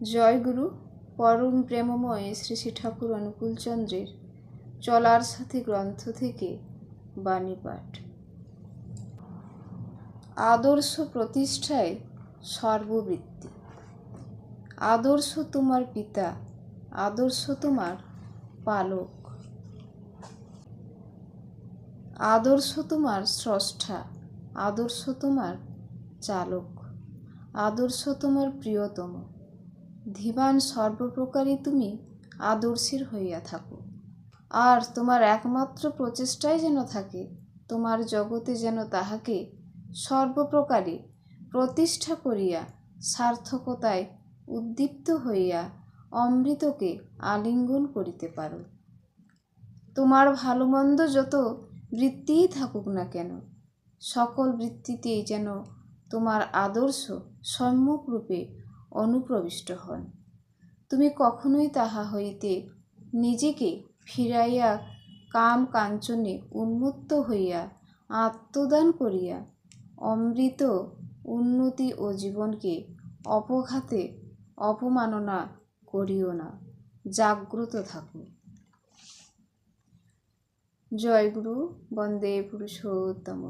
জয় গুরু। পরম প্রেমময় শ্রী শ্রী ঠাকুর অনুকূলচন্দ্রের চলার সাথী গ্রন্থ থেকে বাণী পাঠ। আদর্শ প্রতিষ্ঠায় সর্ববৃত্তি। আদর্শ তোমার পিতা, আদর্শ তোমার পালক, আদর্শ তোমার স্রষ্টা, আদর্শ তোমার চালক, আদর্শ তোমার প্রিয়তম। ধীমান সর্বপ্রকারই তুমি আদর্শের হইয়া থাকো। আর তোমার একমাত্র প্রচেষ্টাই যেন থাকে তোমার জগতে যেন তাহাকে সর্বপ্রকারে প্রতিষ্ঠা করিয়া সার্থকতায় উদ্দীপ্ত হইয়া অমৃতকে আলিঙ্গন করিতে পারো। তোমার ভালো মন্দ যত বৃত্তিই থাকুক না কেন, সকল বৃত্তিতেই যেন তোমার আদর্শ সম্মুখরূপে অনুপ্রবিষ্ট হন। তুমি কখনোই তাহা হইতে নিজেকে ফিরাইয়া কাম কাঞ্চনে উন্মত্ত হইয়া আত্মদান করিয়া অমৃত উন্নতি ও জীবনকে অপঘাতে অপমাননা করিও না। জাগ্রত থাকো। জয় গুরু। বন্দে পুরুষোত্তম।